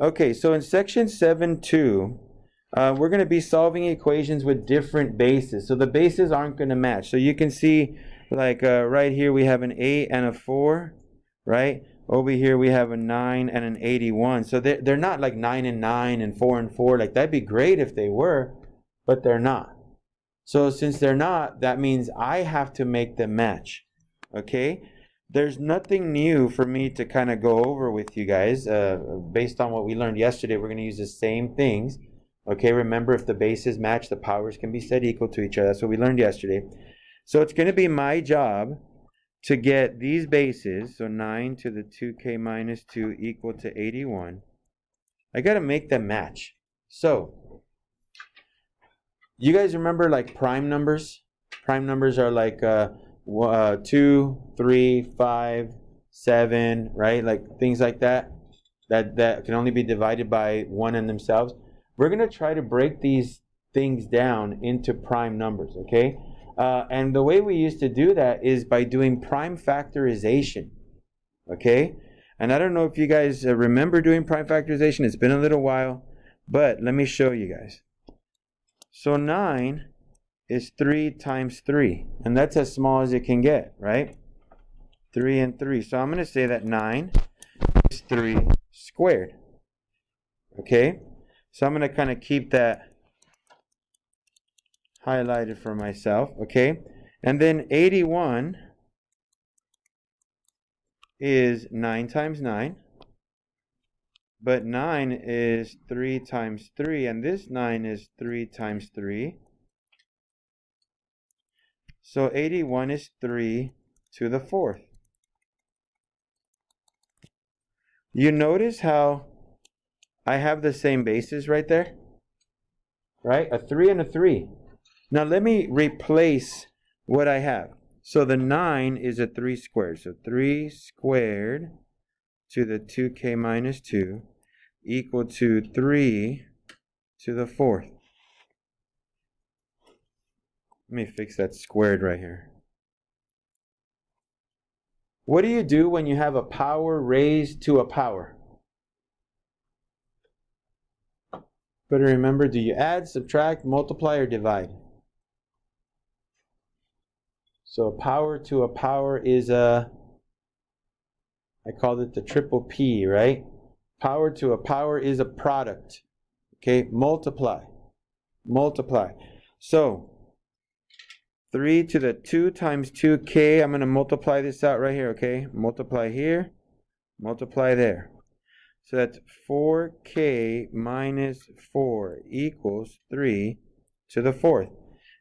Okay, so in section 7.2, we're going to be solving equations with different bases. So the bases aren't going to match. So you can see, like right here we have an 8 and a 4, right? Over here we have a 9 and an 81. So they're not like 9 and 9 and 4 and 4. Like that'd be great if they were, but they're not. So since they're not, that means I have to make them match. Okay? There's nothing new for me to kind of go over with you guys. Based on what we learned yesterday, we're going to use the same things. Okay, remember, if the bases match, the powers can be set equal to each other. That's what we learned yesterday. So it's going to be my job to get these bases, so 9 to the 2k minus 2 equal to 81. I got to make them match. So, you guys remember like prime numbers? Prime numbers are like 2, 3, 5, 7, right? Like things like that. That can only be divided by 1 in themselves. We're going to try to break these things down into prime numbers, okay? And the way we used to do that is by doing prime factorization, okay? And I don't know if you guys remember doing prime factorization. It's been a little while, but let me show you guys. So 9 is 3 times 3, and that's as small as it can get, right? 3 and 3. So I'm going to say that 9 is 3 squared, okay? So I'm going to kind of keep that highlighted for myself, okay? And then 81 is 9 times 9. But 9 is 3 times 3, and this 9 is 3 times 3. So 81 is 3 to the 4th. You notice how I have the same bases right there? Right? A 3 and a 3. Now let me replace what I have. So the 9 is a 3 squared. So 3 squared to the 2k minus 2 equal to 3 to the 4th. Let me fix that squared right here. What do you do when you have a power raised to a power? Better remember, do you add, subtract, multiply, or divide? So a power to a power is I called it the triple P, right? Power to a power is a product. Okay, multiply. Multiply. So 3 to the 2 times 2k, I'm going to multiply this out right here, okay? Multiply here, multiply there. So that's 4k minus 4 equals 3 to the 4th.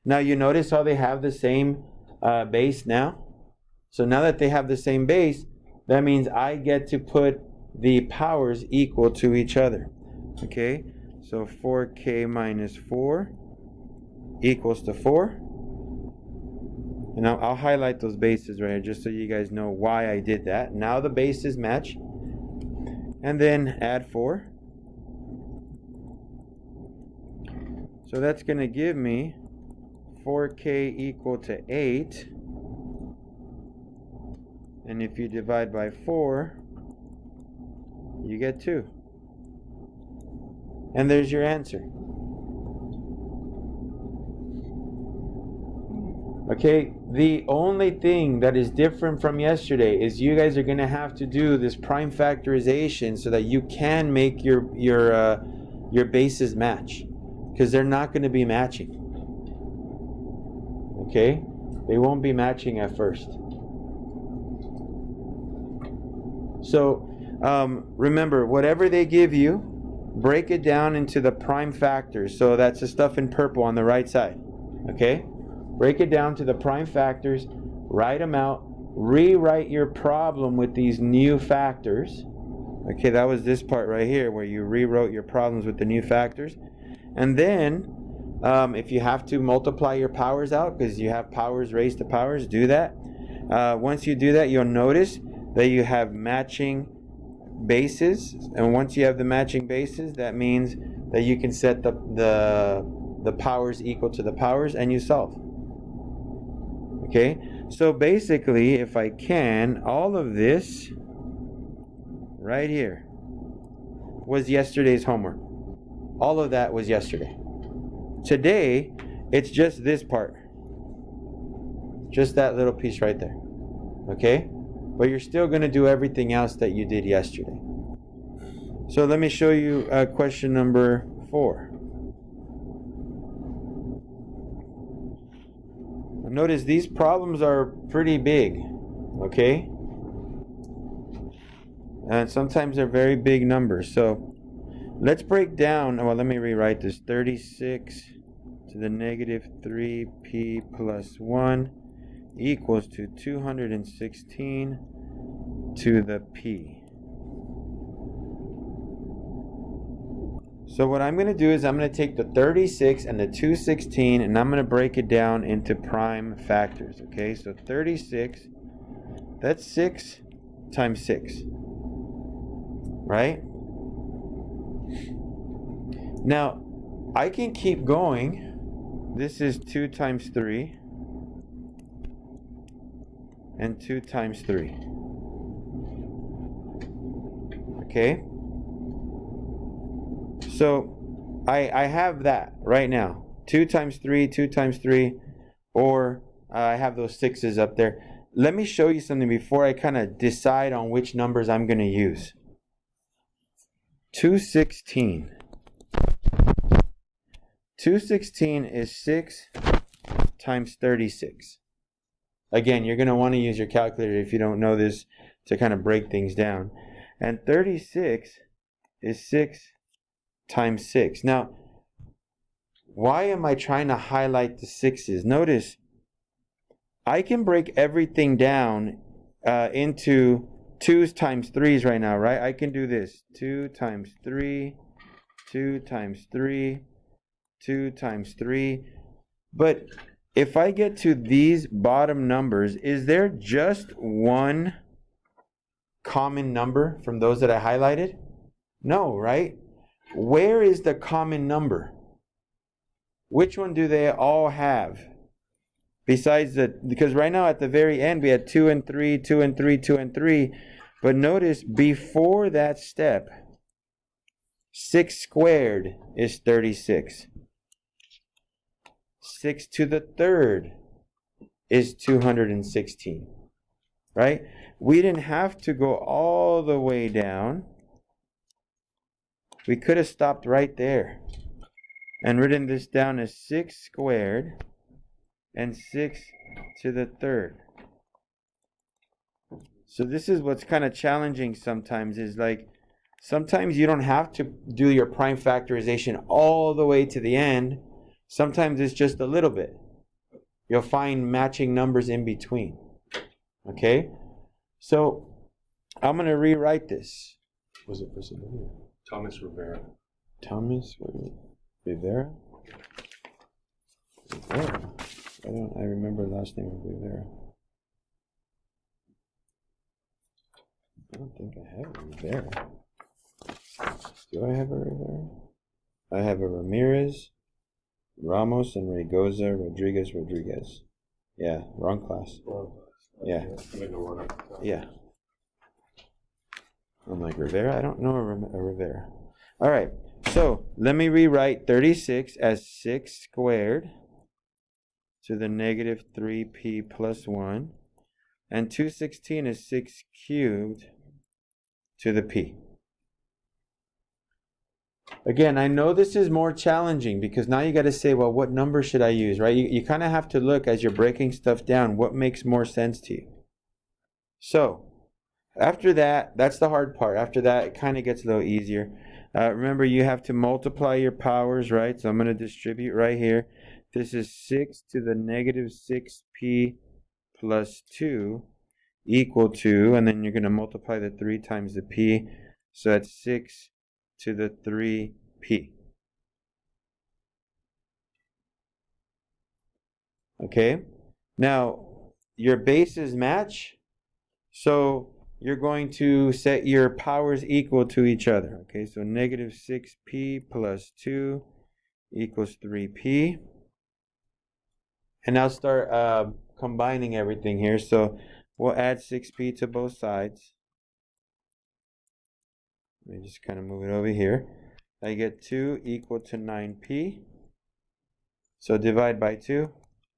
Now you notice how they have the same base now? So now that they have the same base, that means I get to put the powers equal to each other. Okay? So 4k minus 4 equals to 4. And now I'll highlight those bases right here just so you guys know why I did that. Now the bases match. And then add 4. So that's going to give me 4k equal to 8. And if you divide by 4, you get 2. And there's your answer. Okay, the only thing that is different from yesterday is you guys are going to have to do this prime factorization so that you can make your bases match, because they're not going to be matching. Okay, they won't be matching at first. So remember, whatever they give you, break it down into the prime factors. So that's the stuff in purple on the right side. Okay? Break it down to the prime factors, write them out, rewrite your problem with these new factors. Okay, that was this part right here where you rewrote your problems with the new factors. And then, if you have to multiply your powers out, because you have powers raised to powers, do that. Once you do that, you'll notice that you have matching bases. And once you have the matching bases, that means that you can set the powers equal to the powers, and you solve. Okay, so basically, if I can, all of this right here was yesterday's homework. All of that was yesterday. Today, it's just this part. Just that little piece right there. Okay? But you're still going to do everything else that you did yesterday. So let me show you question number 4. Notice these problems are pretty big. Okay? And sometimes they're very big numbers. So let's break down. Well, let me rewrite this. 36 to the negative 3p plus 1 equals to 216 to the p. So what I'm going to do is I'm going to take the 36 and the 216 and I'm going to break it down into prime factors. Okay, so 36, that's 6 times 6. Right? Now, I can keep going. This is 2 times 3 and 2 times 3. Okay? So, I have that right now. 2 times 3, 2 times 3, or I have those 6's up there. Let me show you something before I kind of decide on which numbers I'm going to use. 216. 216 is 6 times 36. Again, you're going to want to use your calculator if you don't know this to kind of break things down. And 36 is 6 times 6. Now, why am I trying to highlight the 6's? Notice, I can break everything down into 2's times 3's right now, right? I can do this. 2 times 3, 2 times 3, 2 times 3. But if I get to these bottom numbers, is there just one common number from those that I highlighted? No, right? Where is the common number? Which one do they all have? Besides because right now at the very end we had 2 and 3, 2 and 3, 2 and 3. But notice before that step, 6 squared is 36. 6 to the third is 216. Right? We didn't have to go all the way down. We could have stopped right there and written this down as 6 squared and 6 to the third. So this is what's kind of challenging sometimes, is like sometimes you don't have to do your prime factorization all the way to the end. Sometimes it's just a little bit. You'll find matching numbers in between. Okay? So I'm going to rewrite this. Was it for somebody? Thomas Rivera. Thomas Rivera? Rivera. I remember the last name of Rivera. I don't think I have a Rivera. Do I have a Rivera? I have a Ramirez, Ramos, and Regoza, Rodriguez. Yeah, wrong class. Yeah. Yeah. I'm like, Rivera? I don't know a Rivera. All right. So let me rewrite 36 as 6 squared to the negative 3p plus 1. And 216 is 6 cubed to the p. Again, I know this is more challenging because now you got to say, well, what number should I use, right? You kind of have to look as you're breaking stuff down, what makes more sense to you. So, after that, that's the hard part. After that, it kind of gets a little easier. Remember, you have to multiply your powers, right? So I'm going to distribute right here. This is 6 to the negative 6p plus 2 equal to, and then you're going to multiply the 3 times the p. So that's 6 to the 3p. Okay? Now, your bases match. So you're going to set your powers equal to each other. Okay, so negative 6p plus 2 equals 3p. And now start combining everything here. So we'll add 6p to both sides. Let me just kind of move it over here. I get 2 equal to 9p. So divide by 2,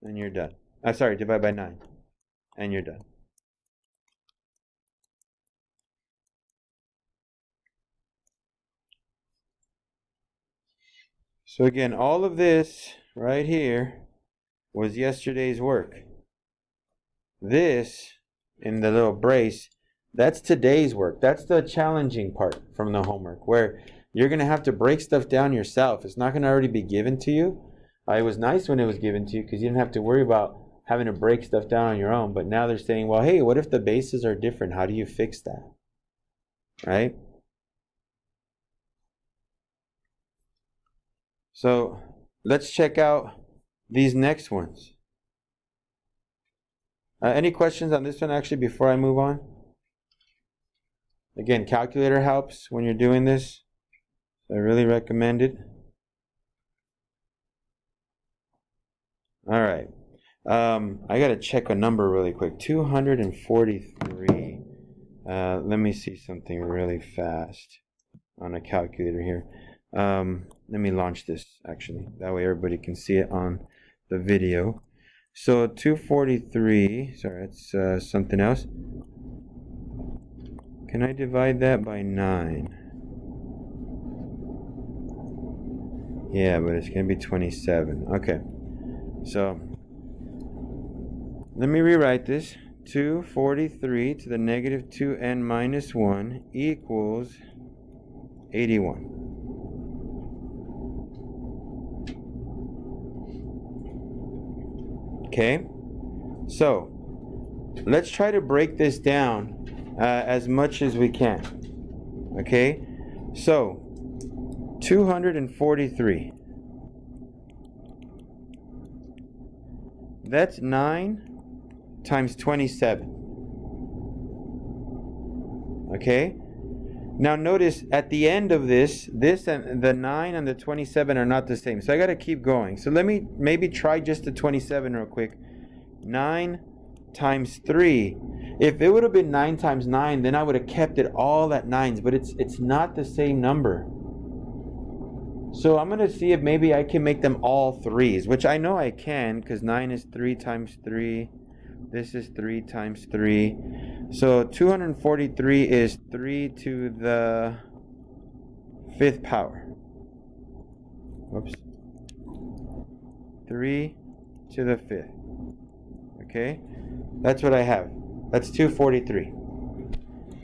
and you're done. Sorry, divide by 9, and you're done. So again, all of this right here was yesterday's work. This, in the little brace, that's today's work. That's the challenging part from the homework, where you're going to have to break stuff down yourself. It's not going to already be given to you. It was nice when it was given to you because you didn't have to worry about having to break stuff down on your own. But now they're saying, well, hey, what if the bases are different? How do you fix that? Right? So let's check out these next ones. Any questions on this one actually before I move on? Again, calculator helps when you're doing this. I really recommend it. All right. I got to check a number really quick. 243. Let me see something really fast on a calculator here. Let me launch this actually. That way everybody can see it on the video. So 243, sorry, that's something else. Can I divide that by 9? Yeah, but it's going to be 27. Okay. So let me rewrite this. 243 to the negative 2n minus 1 equals 81. Okay, so let's try to break this down as much as we can. Okay, so 243. That's 9 times 27. Okay? Now notice at the end of this and the 9 and the 27 are not the same. So I got to keep going. So let me maybe try just the 27 real quick. 9 times 3. If it would have been 9 times 9, then I would have kept it all at 9s, but it's not the same number. So I'm going to see if maybe I can make them all 3s, which I know I can because 9 is 3 times 3. This is 3 times 3. So 243 is 3 to the 5th power. Whoops. 3 to the 5th. Okay? That's what I have. That's 243.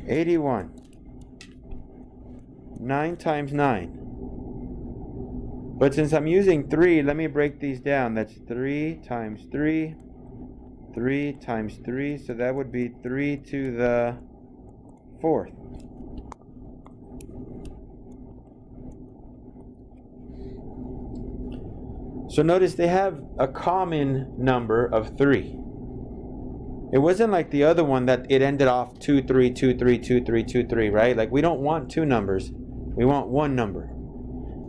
81. 9 times 9. But since I'm using 3, let me break these down. That's 3 times 3. 3 times 3, so that would be 3 to the 4th. So notice they have a common number of 3. It wasn't like the other one that it ended off 2, 3, 2, 3, 2, 3, 2, 3, right? Like we don't want 2 numbers. We want 1 number.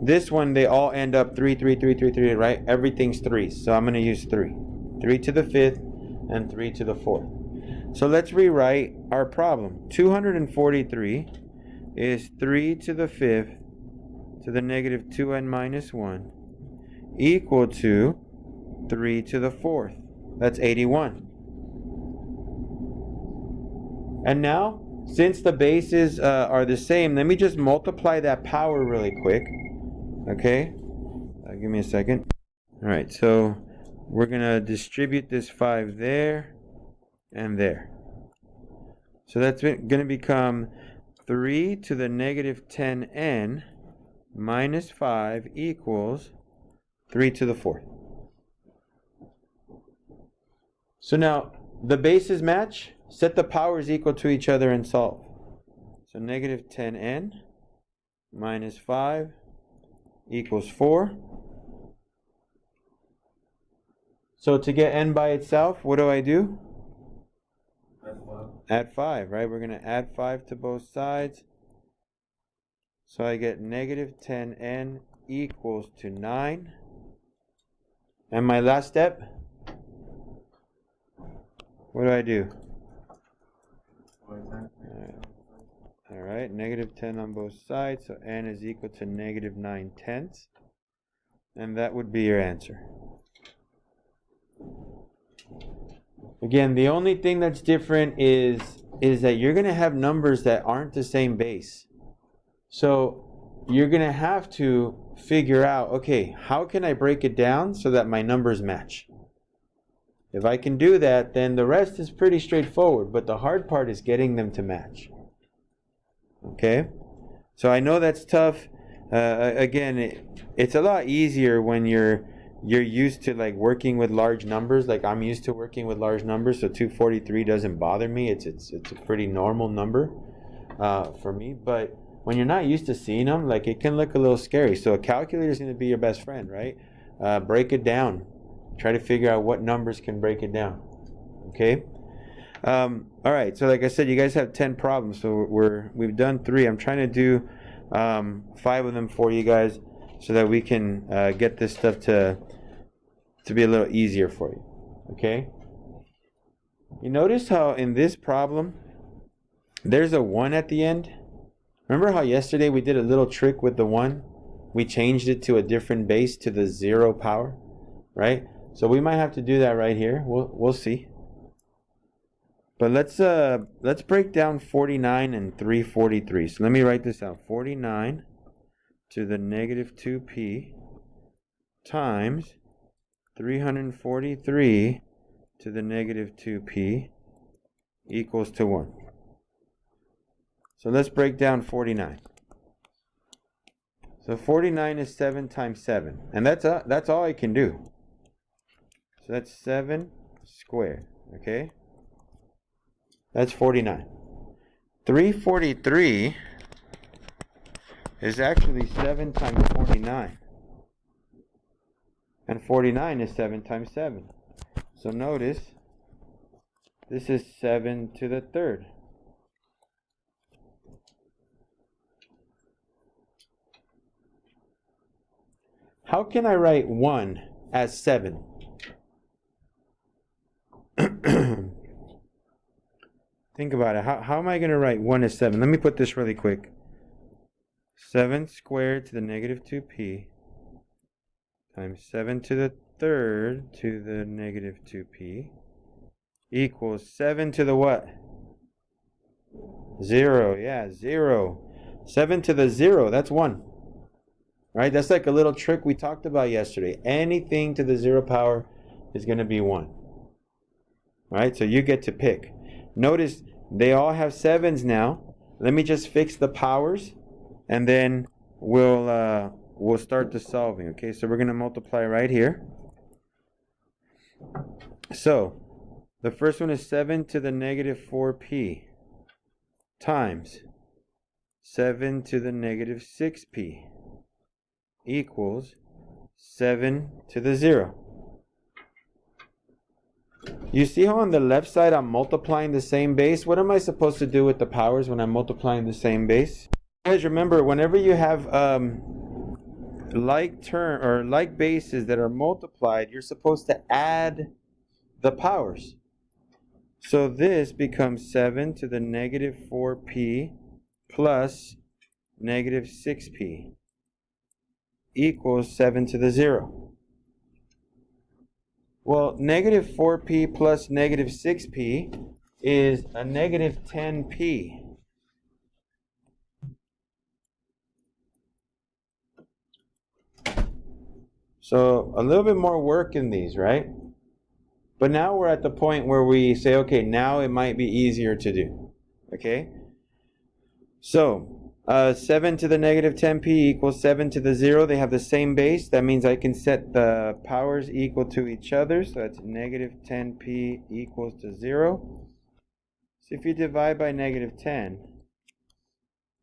This one, they all end up 3, 3, 3, 3, 3, right? Everything's 3s, so I'm going to use 3. 3 to the 5th. And 3 to the 4th. So let's rewrite our problem. 243 is 3 to the 5th to the negative 2n minus 1 equal to 3 to the 4th. That's 81. And now, since the bases are the same, let me just multiply that power really quick. Okay? Give me a second. All right, so we're going to distribute this 5 there and there. So that's going to become 3 to the negative 10n minus 5 equals 3 to the 4th. So now, the bases match. Set the powers equal to each other and solve. So negative 10n minus 5 equals 4. So to get n by itself, what do I do? Add 5, right? We're going to add 5 to both sides. So I get negative 10n equals to 9. And my last step, what do? All right, negative 10 on both sides, so n is equal to negative 9/10. And that would be your answer. Again, the only thing that's different is that you're going to have numbers that aren't the same base. So you're going to have to figure out, okay, how can I break it down so that my numbers match? If I can do that, then the rest is pretty straightforward, but the hard part is getting them to match. Okay? So I know that's tough. Again, it's a lot easier when you're used to like working with large numbers. Like I'm used to working with large numbers, so 243 doesn't bother me. It's a pretty normal number for me. But when you're not used to seeing them, like it can look a little scary. So a calculator is going to be your best friend, right? Break it down. Try to figure out what numbers can break it down. Okay. All right. So like I said, you guys have 10 problems. So we've done 3. I'm trying to do 5 of them for you guys, so that we can get this stuff to be a little easier for you. Okay? You notice how in this problem there's a 1 at the end? Remember how yesterday we did a little trick with the 1? We changed it to a different base, to the 0 power, right? So we might have to do that right here. We'll see. But let's break down 49 and 343. So let me write this out. 49 to the negative 2p times 343 to the negative 2p equals to 1. So let's break down 49. So 49 is 7 times 7. And that's all I can do. So that's 7 squared. Okay? That's 49. 343 is actually 7 times 49. And 49 is 7 times 7. So notice, this is 7 to the 3rd. How can I write 1 as 7? Think about it. How am I going to write 1 as 7? Let me put this really quick. 7 squared to the negative 2p times 7 to the 3rd to the negative 2p equals 7 to the what? 0. Yeah, 0. 7 to the 0, that's 1. Right? That's like a little trick we talked about yesterday. Anything to the 0 power is going to be 1. Right? So you get to pick. Notice they all have 7s now. Let me just fix the powers, and then we'll start the solving. Okay, so we're going to multiply right here. So the first one is 7 to the negative 4p times 7 to the negative 6p equals 7 to the 0. You see how on the left side I'm multiplying the same base? What am I supposed to do with the powers when I'm multiplying the same base? Guys, remember, whenever you have like bases that are multiplied, you're supposed to add the powers. So this becomes 7 to the negative 4p plus negative 6p equals 7 to the 0. Well, negative 4p plus negative 6p is a negative 10p. So a little bit more work in these, right? But now we're at the point where we say, okay, now it might be easier to do. Okay? So 7 to the negative 10p equals 7 to the 0. They have the same base. That means I can set the powers equal to each other. So that's negative 10p equals to 0. So if you divide by negative 10,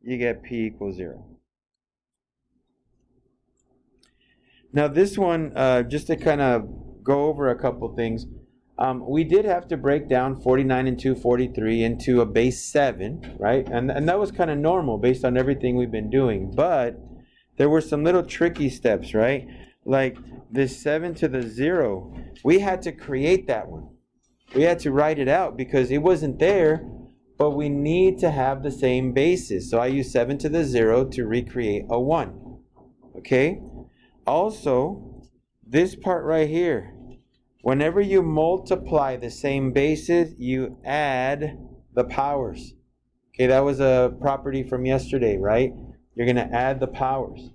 you get p equals 0. Now this one, just to kind of go over a couple things, we did have to break down 49 and 243 into a base 7, right? And that was kind of normal based on everything we've been doing. But there were some little tricky steps, right? Like this 7 to the 0, we had to create that one. We had to write it out because it wasn't there but we need to have the same basis. So I use 7 to the 0 to recreate a 1. Okay? Also, this part right here, whenever you multiply the same bases, you add the powers. Okay, that was a property from yesterday, right? You're going to add the powers.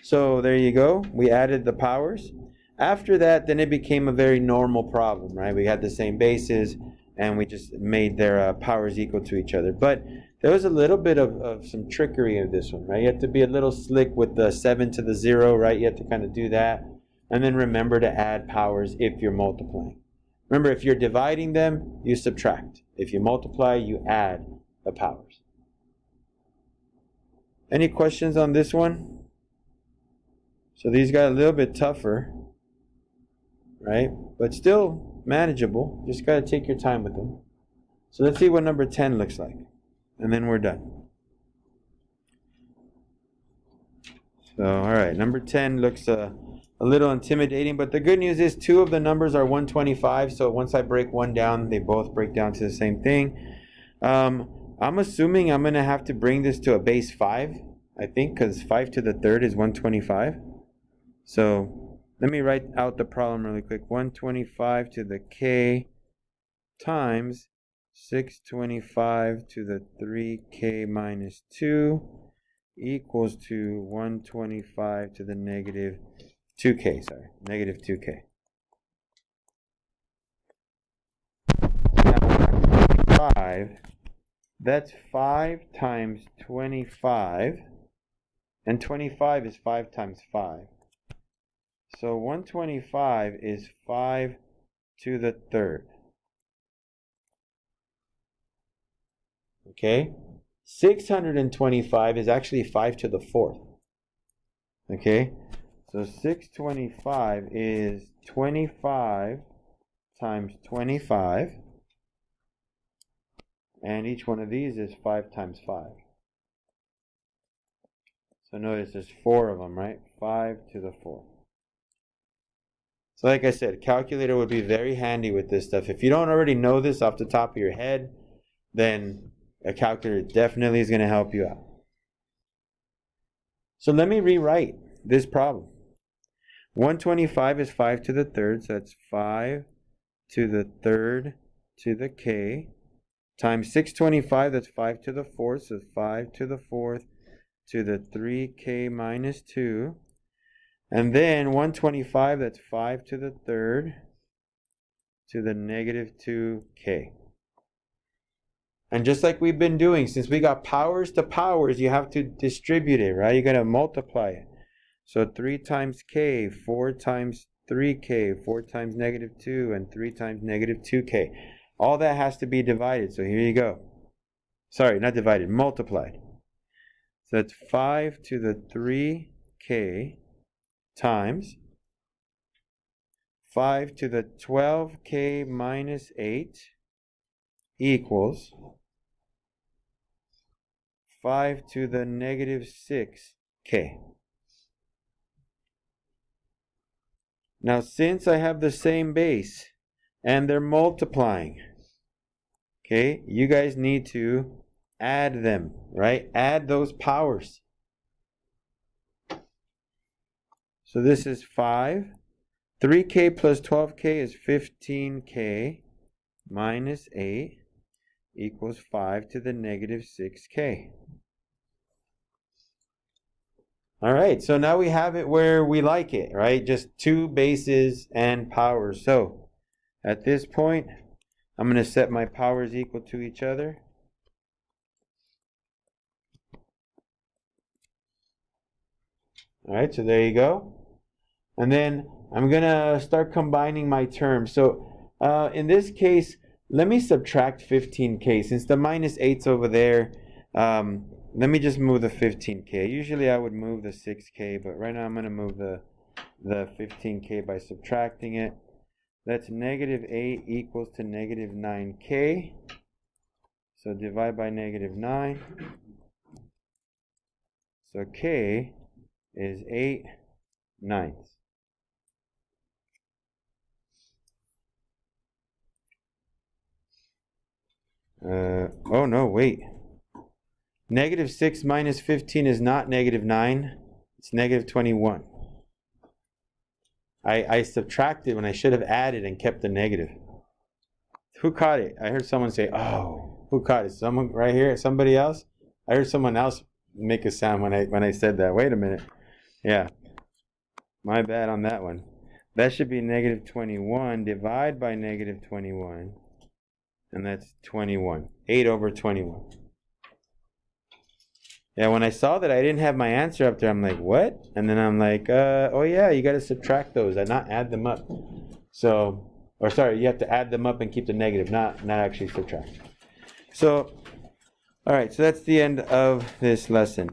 So there you go. We added the powers. After that, then it became a very normal problem, right? We had the same bases, and we just made their powers equal to each other. But there was a little bit of some trickery in this one, right? You have to be a little slick with the 7 to the 0, right? You have to kind of do that. And then remember to add powers if you're multiplying. Remember, if you're dividing them, you subtract. If you multiply, you add the powers. Any questions on this one? So these got a little bit tougher, right? But still manageable. Just got to take your time with them. So let's see what number 10 looks like. And then we're done. So, all right, number 10 looks a little intimidating, but the good news is 2 of the numbers are 125, so once I break one down, they both break down to the same thing. I'm assuming I'm going to have to bring this to a base 5, I think, because 5 to the third is 125. So let me write out the problem really quick. 125 to the k times 625 to the 3k minus 2 equals to 125 to the negative 2k, sorry, negative 2k. Now, 5, that's 5 times 25, and 25 is 5 times 5. So 125 is 5 to the third. Okay? 625 is actually 5 to the fourth. Okay? So 625 is 25 times 25. And each one of these is 5 times 5. So notice there's 4 of them, right? 5 to the fourth. So like I said, calculator would be very handy with this stuff. If you don't already know this off the top of your head, then a calculator definitely is going to help you out. So let me rewrite this problem. 125 is 5 to the third, so that's 5 to the third to the k, times 625, that's 5 to the fourth, so 5 to the fourth to the 3k minus 2. And then 125, that's 5 to the third to the negative 2k. And just like we've been doing, since we got powers to powers, you have to distribute it, right? You're going to multiply it. So 3 times k, 4 times 3k, 4 times negative 2, and 3 times negative 2k. All that has to be divided. So here you go. Sorry, not divided, multiplied. So that's 5 to the 3k times 5 to the 12k minus 8 equals 5 to the negative 6k. Now, since I have the same base and they're multiplying, okay, you guys need to add them, right? Add those powers. So this is 5. 3k plus 12k is 15k minus 8 equals 5 to the negative 6k. All right, so now we have it where we like it, right? Just 2 bases and powers. So at this point, I'm going to set my powers equal to each other. All right, so there you go. And then I'm going to start combining my terms. So in this case, let me subtract 15k. Since the minus 8's over there, let me just move the 15k. Usually I would move the 6k, but right now I'm going to move the 15k by subtracting it. That's negative 8 equals to negative 9k. So divide by negative 9. So k is 8/9. Oh no, wait. Negative 6 minus 15 is not negative 9. It's negative 21. I subtracted when I should have added and kept the negative. Who caught it? I heard someone say, oh, who caught it? Someone right here? Somebody else? I heard someone else make a sound when I said that. Wait a minute. Yeah. My bad on that one. That should be negative 21. Divide by negative 21. And that's 21. 8 over 21. Yeah, when I saw that I didn't have my answer up there, I'm like, what? And then I'm like, oh yeah, you got to subtract those and not add them up. So, or sorry, you have to add them up and keep the negative, not actually subtract. So, all right, so that's the end of this lesson.